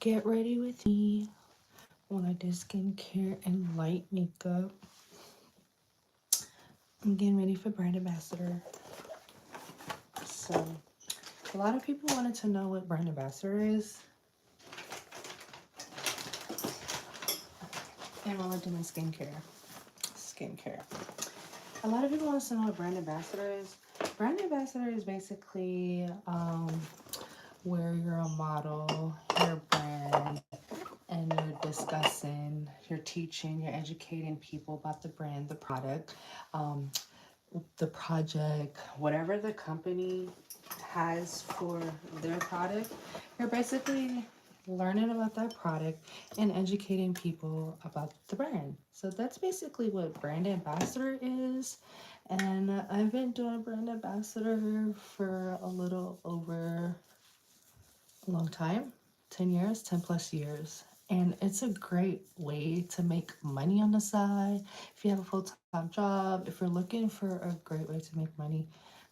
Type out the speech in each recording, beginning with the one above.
Get ready with me when I do skincare and light makeup. I'm getting ready for brand ambassador. So, a lot of people wanted to know what brand ambassador is, and while we're doing skincare. A lot of people want to know what brand ambassador is. Brand ambassador is basically where you're a model, your brand, and you're discussing, you're teaching, you're educating people about the brand, the product, um, the project, whatever the company has for their product. You're basically learning about that product and educating people about the brand. So that's basically what brand ambassador is. And I've been doing brand ambassador for a little over a long time, 10 years, 10 plus years. And it's a great way to make money on the side. If you have a full time job, if you're looking for a great way to make money,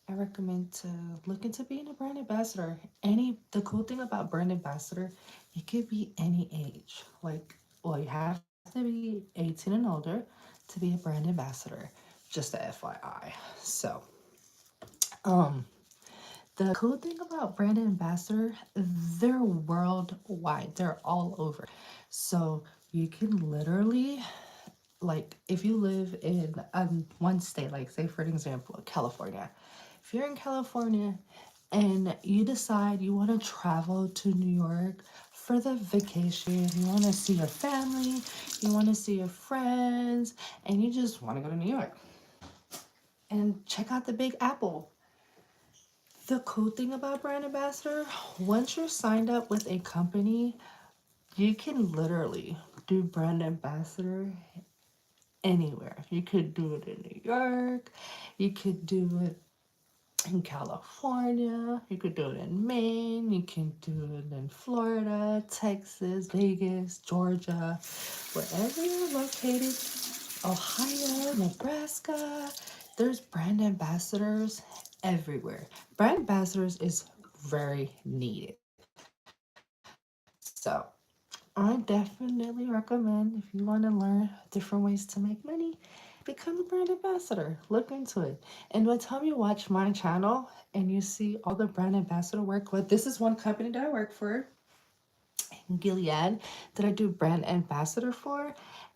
I recommend to look into being a brand ambassador. The cool thing about brand ambassador, it could be any age. Well, you have to be 18 and older to be a brand ambassador. Just a FYI. So, um, the cool thing about brand ambassador, they're worldwide. They're all over. So you can literally, like, if you live in one state, like say for an example, California. If you're in California and you decide you want to travel to New York for the vacation, you want to see your family, you want to see your friends, and you just want to go to New York and check out the Big Apple. The cool thing about brand ambassador, once you're signed up with a company, you can literally do brand ambassador anywhere. You could do it in New York, you could do it in California, you could do it in Maine, you can do it in Florida, Texas, Vegas, Georgia, wherever you're located, Ohio, Nebraska. There's brand ambassadors everywhere. Brand ambassadors is very needed. So I definitely recommend, if you want to learn different ways to make money, become a brand ambassador. Look into it. And by the time you watch my channel and you see all the brand ambassador work with, this is one company that I work for, Gilead, that I do brand ambassador for.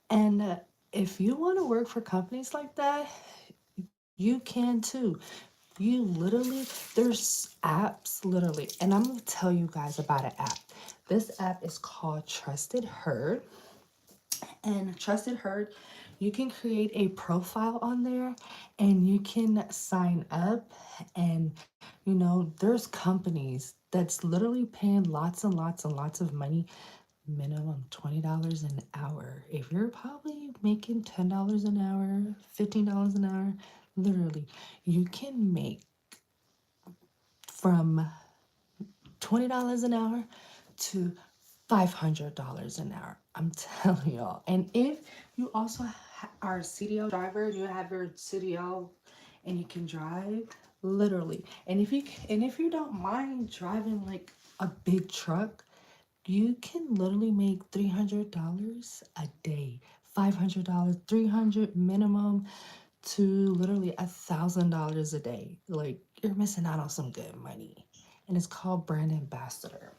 And if you want to work for companies like that, you can too. You literally, there's apps literally, and I'm gonna tell you guys about an app. This app is called Trusted Herd. And Trusted Herd, you can create a profile on there and you can sign up. And there's companies that's literally paying lots and lots and lots of money, minimum $20 an hour. If you're probably making $10 an hour, $15 an hour, literally, you can make from $20 an hour to $500 an hour. I'm telling y'all. And if you also are a CDL driver, you have your CDL and you can drive, literally. And if you don't mind driving like a big truck, you can literally make $300 a day. $500, 300 minimum to literally $1,000 a day. Like, you're missing out on some good money. And it's called brand ambassador.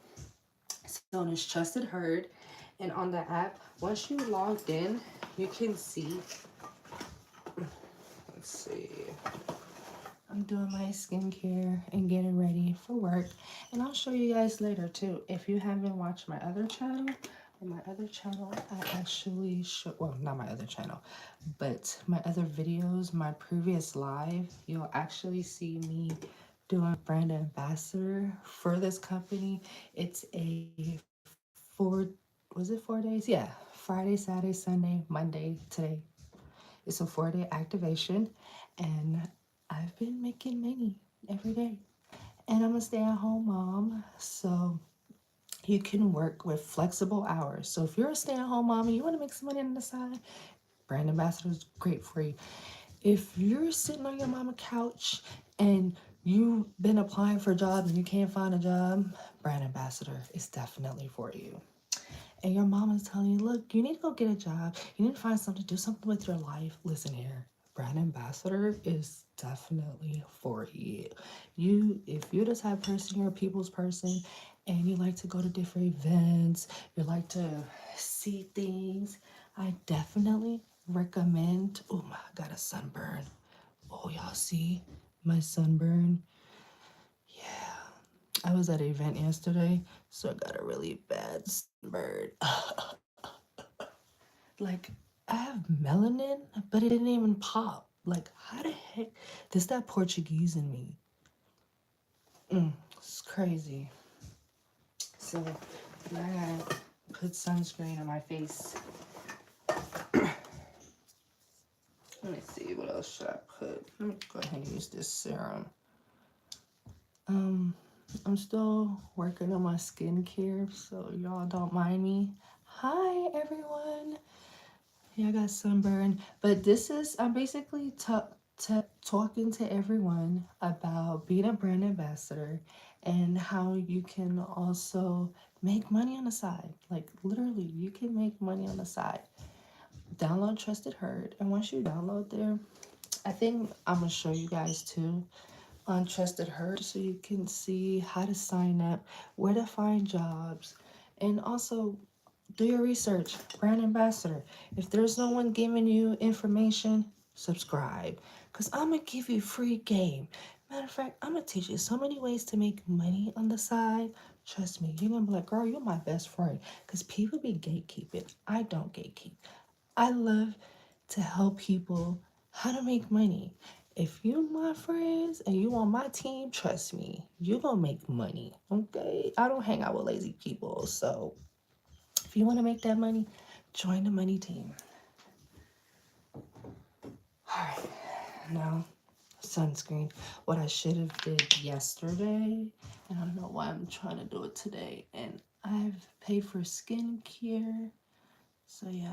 So it's Trusted Herd. And on the app, once you logged in, you can see. Let's see. I'm doing my skincare and getting ready for work. And I'll show you guys later too. If you haven't watched my other channel, I actually show, well, not my other channel, but my other videos, my previous live, you'll actually see me doing brand ambassador for this company. It's a 4 days? Yeah, Friday, Saturday, Sunday, Monday, today. It's a 4-day activation, and I've been making money every day. And I'm a stay-at-home mom, so you can work with flexible hours. So if you're a stay-at-home mom and you want to make some money on the side, brand ambassador is great for you. If you're sitting on your mama couch and You've been applying for jobs and you can't find a job, brand ambassador is definitely for you. And your mom is telling you, look, you need to go get a job. You need to find something, do something with your life. Listen here, brand ambassador is definitely for you. If you're the type of person, you're a people's person, and you like to go to different events, you like to see things, I definitely recommend. Oh my, I got a sunburn. Oh, y'all see my sunburn? Yeah. I was at an event yesterday, so I got a really bad sunburn. Like, I have melanin, but it didn't even pop. Like, how the heck? There's that Portuguese in me. It's crazy. So, now I gotta put sunscreen on my face. Let me see, what else should I put? Let me go ahead and use this serum. I'm still working on my skincare, so y'all don't mind me. Hi, everyone. Yeah, I got sunburn, but I'm basically talking to everyone about being a brand ambassador and how you can also make money on the side. Like, literally, you can make money on the side. Download Trusted Herd, and once you download there, I think I'm gonna show you guys too on Trusted Herd so you can see how to sign up, where to find jobs, and also do your research. Brand ambassador. If there's no one giving you information, subscribe. Because I'm going to give you free game. Matter of fact, I'm going to teach you so many ways to make money on the side. Trust me, you're going to be like, girl, you're my best friend. Because people be gatekeeping. I don't gatekeep. I love to help people how to make money. If you my friends and you on my team, trust me, you're going to make money. Okay? I don't hang out with lazy people. So if you want to make that money, join the money team. All right, now sunscreen. What I should have did yesterday, and I don't know why I'm trying to do it today. And I've paid for skincare, so yeah.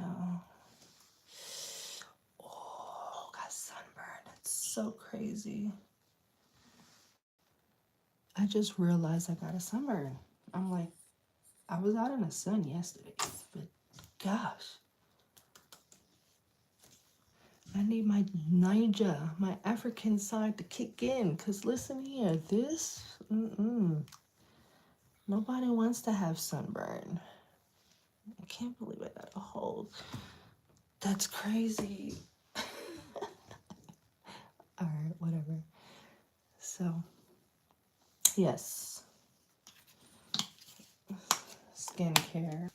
Oh, got sunburn. That's so crazy. I just realized I got a sunburn. I'm like, I was out in the sun yesterday, but gosh. I need my Niger, my African side to kick in. Because listen here, nobody wants to have sunburn. I can't believe I got a hold. That's crazy. All right, whatever. So, yes. Skincare.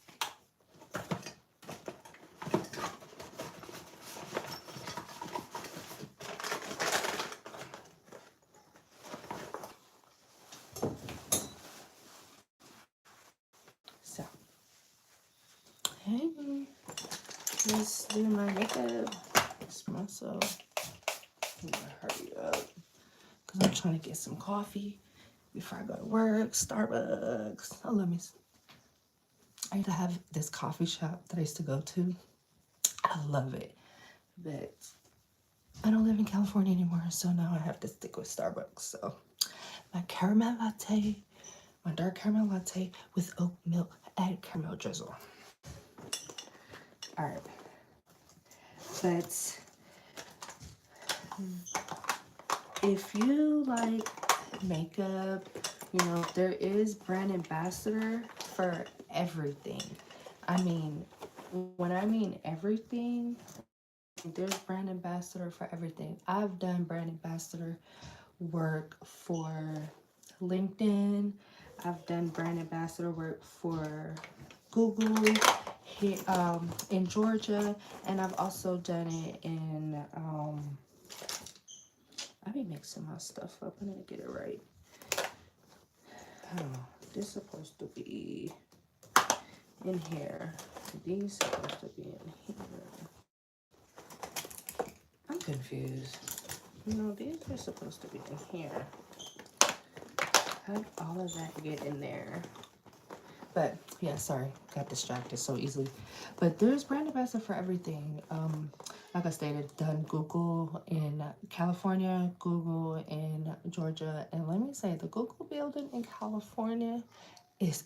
So, hey, let's do my makeup. Espresso. I'm gonna hurry up because I'm trying to get some coffee before I go to work. Starbucks. Oh, I used to have this coffee shop that I used to go to. I love it, but I don't live in California anymore, so now I have to stick with Starbucks. So my caramel latte, my dark caramel latte with oat milk, add caramel drizzle. All right, but if you like makeup, there is brand ambassador for everything. I mean, when I mean everything, there's brand ambassador for everything. I've done brand ambassador work for LinkedIn. I've done brand ambassador work for Google here in Georgia, and I've also done it in I be mixing my stuff up. I need to get it right. Oh, this is supposed to be in here. These supposed to be in here. I'm confused. These are supposed to be in here. How did all of that get in there? But yeah, sorry, got distracted so easily. But there's brand ambassador for everything. like I stated, done Google in California, Google in Georgia. And let me say, the Google building in California is,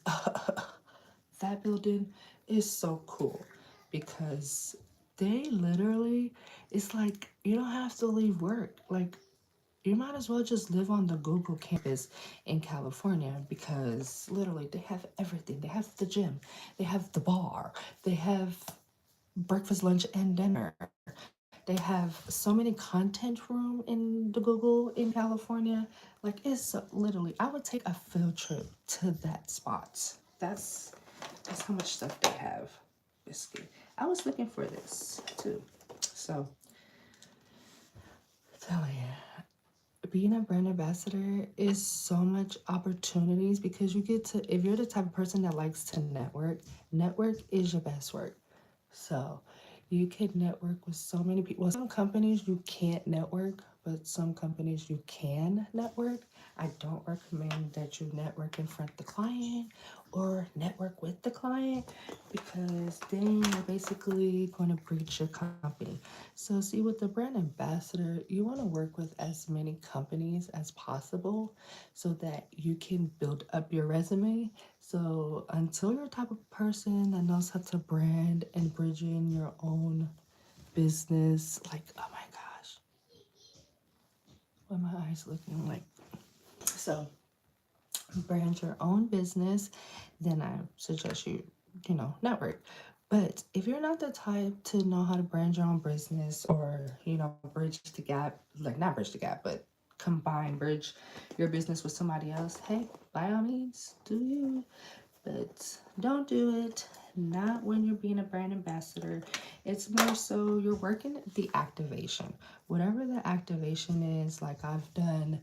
that building is so cool because they literally, it's like you don't have to leave work. Like, you might as well just live on the Google campus in California because literally they have everything. They have the gym, they have the bar, they have breakfast, lunch, and dinner. They have so many content room in the Google in California. Like it's literally, I would take a field trip to that spot. That's how much stuff they have. Biscuit. I was looking for this too. So tell you, being a brand ambassador is so much opportunities because you get to, if you're the type of person that likes to network is your best work. So you can network with so many people. Well, some companies you can't network, but some companies you can network. I don't recommend that you network in front of the client or network with the client because then you're basically going to breach your company. So see, with the brand ambassador, you want to work with as many companies as possible so that you can build up your resume. So until you're the type of person that knows how to brand and bridge in your own business, like, oh my gosh, what are my eyes looking like? So brand your own business, then I suggest you network. But if you're not the type to know how to brand your own business or, bridge the gap, like not bridge the gap, but bridge your business with somebody else, hey, by all means, do you. But don't do it. Not when you're being a brand ambassador. It's more so you're working the activation. Whatever the activation is, like I've done,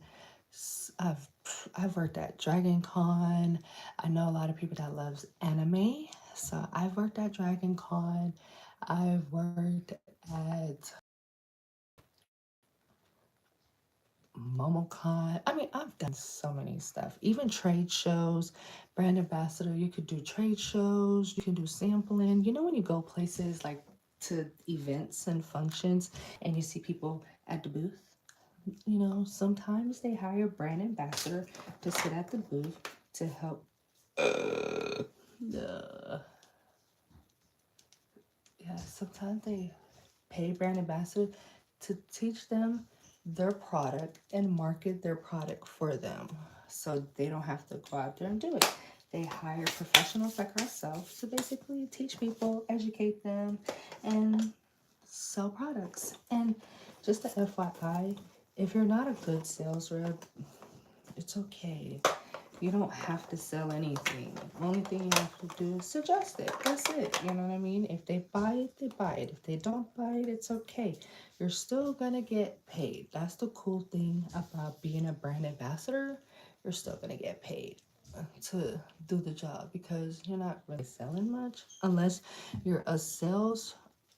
I've I've worked at Dragon Con. I know a lot of people that loves anime. So I've worked at Dragon Con. I've worked at MomoCon. I mean, I've done so many stuff. Even trade shows, brand ambassador. You could do trade shows. You can do sampling. You know when you go places like to events and functions, and you see people at the booth. Sometimes they hire a brand ambassador to sit at the booth to help. The Yeah, sometimes they pay brand ambassador to teach them their product and market their product for them so they don't have to go out there and do it. They hire professionals like ourselves to basically teach people, educate them, and sell products. And just a FYI, if you're not a good sales rep, it's okay. You don't have to sell anything. Only thing you have to do is suggest it. That's it. You know what I mean? If they buy it, they buy it. If they don't buy it, it's okay. You're still gonna get paid. That's the cool thing about being a brand ambassador. You're still gonna get paid to do the job because you're not really selling much unless you're a sales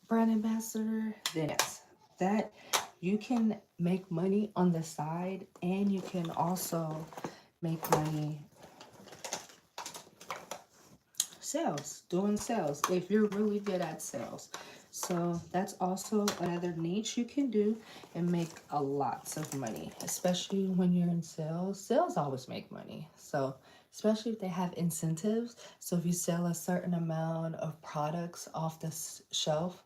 brand ambassador. Then yes, that you can make money on the side and you can also make money doing sales if you're really good at sales. So that's also another niche you can do and make a lots of money, especially when you're in sales. Sales always make money. So especially if they have incentives. So if you sell a certain amount of products off the shelf,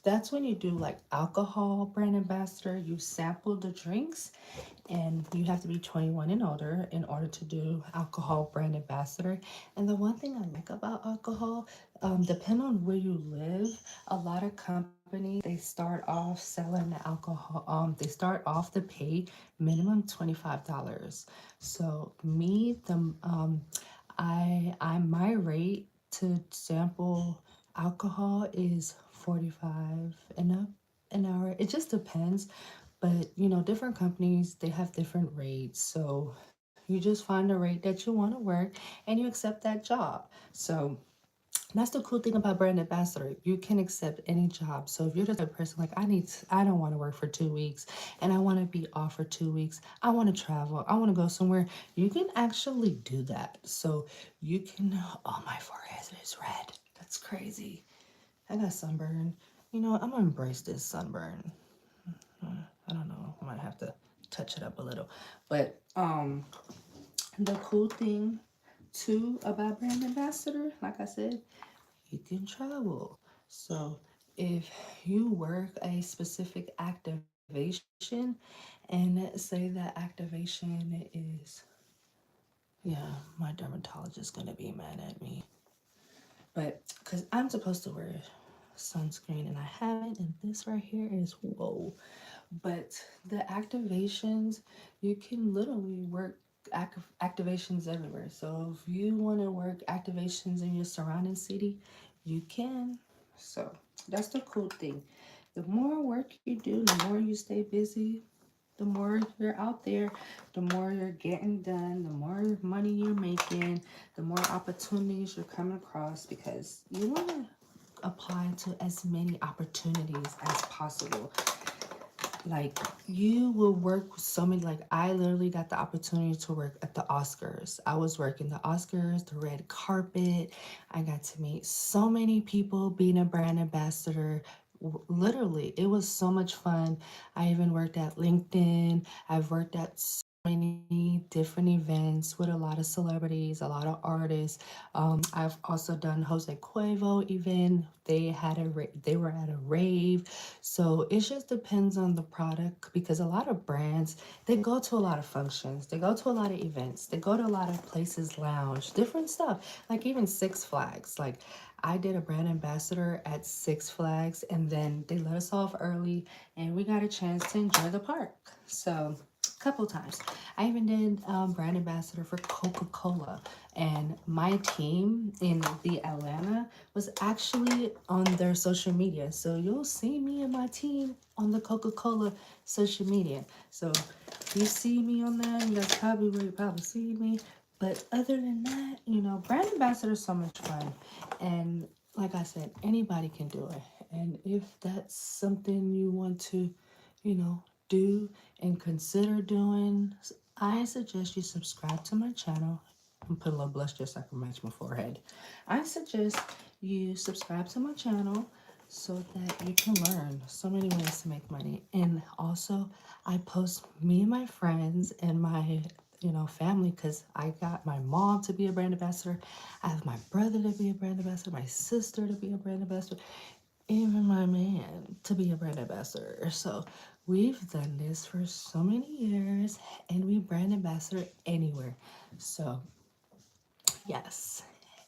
that's when you do like alcohol brand ambassador. You sample the drinks and you have to be 21 and older in order to do alcohol brand ambassador. And the one thing I like about alcohol, depending on where you live, a lot of companies they start off selling the alcohol. They start off the pay minimum $25. So me, I my rate to sample alcohol is 45 and up an hour. It just depends. But different companies they have different rates. So you just find a rate that you want to work and you accept that job. So that's the cool thing about brand ambassador. You can accept any job. So if you're the type of person like I don't want to work for 2 weeks and I want to be off for 2 weeks. I want to travel. I want to go somewhere. You can actually do that. So you can. Oh, my forehead is red. That's crazy. I got sunburn. You know what? I'm gonna embrace this sunburn. I don't know. I might have to touch it up a little. But the cool thing too about brand ambassador, like I said, you can travel. So if you work a specific activation and say that activation is, yeah, my dermatologist is gonna be mad at me. But because I'm supposed to wear sunscreen and I haven't, and this right here is whoa. But the activations, you can literally work activations everywhere. So if you want to work activations in your surrounding city, you can. So that's the cool thing. The more work you do, the more you stay busy, the more you're out there, the more you're getting done, the more money you're making, the more opportunities you're coming across, because you want to apply to as many opportunities as possible. Like, you will work with so many. Like, I literally got the opportunity to work at the Oscars. I was working the Oscars, the red carpet. I got to meet so many people being a brand ambassador. Literally, it was so much fun. I even worked at LinkedIn. I've worked at so many different events with a lot of celebrities, a lot of artists. I've also done Jose Cuervo event. They were at a rave. So it just depends on the product, because a lot of brands, they go to a lot of functions, they go to a lot of events, they go to a lot of places, lounge, different stuff. Like even Six Flags. Like, I did a brand ambassador at Six Flags, and then they let us off early and we got a chance to enjoy the park. So a couple times. I even did brand ambassador for Coca-Cola, and my team in the Atlanta was actually on their social media. So you'll see me and my team on the Coca-Cola social media. So if you see me on there, that's probably where you probably see me. But other than that, brand ambassador is so much fun. And like I said, anybody can do it. And if that's something you want to, do and consider doing, I suggest you subscribe to my channel. I'm putting a little blush just so I can match my forehead. I suggest you subscribe to my channel so that you can learn so many ways to make money. And also, I post me and my friends and my family, because I got my mom to be a brand ambassador. I have my brother to be a brand ambassador, my sister to be a brand ambassador, even my man to be a brand ambassador. So we've done this for so many years, and we brand ambassador anywhere. So yes.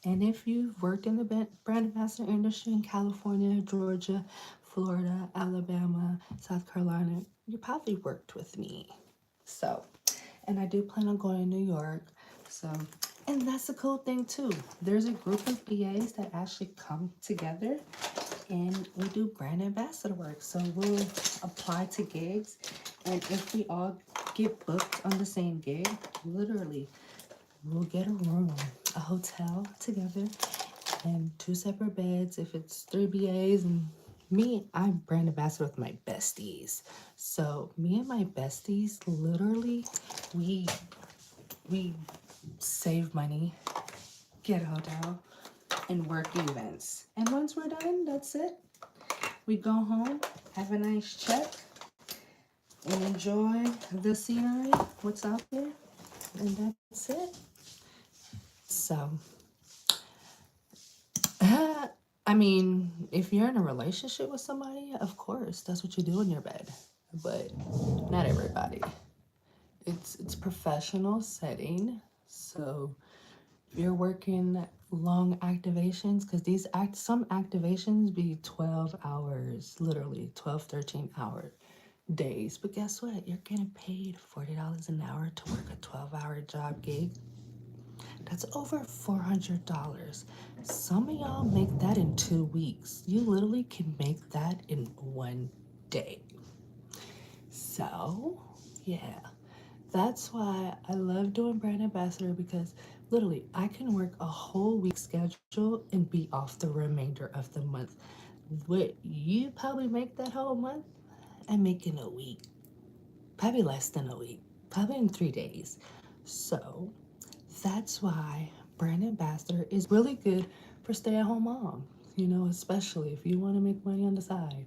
And if you've worked in the brand ambassador industry in California, Georgia, Florida, Alabama, South Carolina, you probably worked with me. So, and I do plan on going to New York. So, and that's a cool thing too. There's a group of EAs that actually come together and we do brand ambassador work. So we'll apply to gigs, and if we all get booked on the same gig, literally, we'll get a room, a hotel together, and two separate beds. If it's three BAs and me, I'm brand ambassador with my besties. So me and my besties, literally, we save money, get a hotel, and work events. And once we're done, that's it. We go home, have a nice check, and enjoy the scenery, what's out there, and that's it. So, I mean, if you're in a relationship with somebody, of course, that's what you do in your bed. But not everybody. It's professional setting. So if you're working long activations, because some activations be 12 hours, literally 12, 13-hour days. But guess what? You're getting paid $40 an hour to work a 12-hour job gig. That's over $400. Some of y'all make that in 2 weeks. You literally can make that in one day. So, yeah. That's why I love doing brand ambassador, because literally I can work a whole week schedule and be off the remainder of the month. What you probably make that whole month, I make in a week. Probably less than a week. Probably in 3 days. So that's why brand ambassador is really good for stay-at-home moms. you know, especially if you want to make money on the side,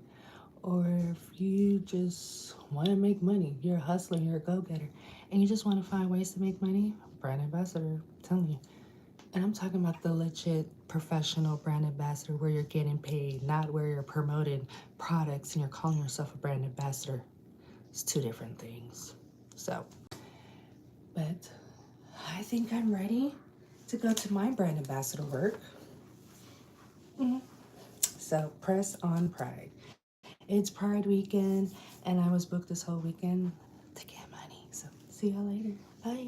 or if you just want to make money, you're a hustler, you're a go-getter, and you just want to find ways to make money, brand ambassador, I'm telling you. And I'm talking about the legit professional brand ambassador where you're getting paid, not where you're promoting products and you're calling yourself a brand ambassador. It's two different things. So, but I think I'm ready to go to my brand ambassador work. So, press on Pride. It's Pride weekend, and I was booked this whole weekend to get money. So, see y'all later. Bye.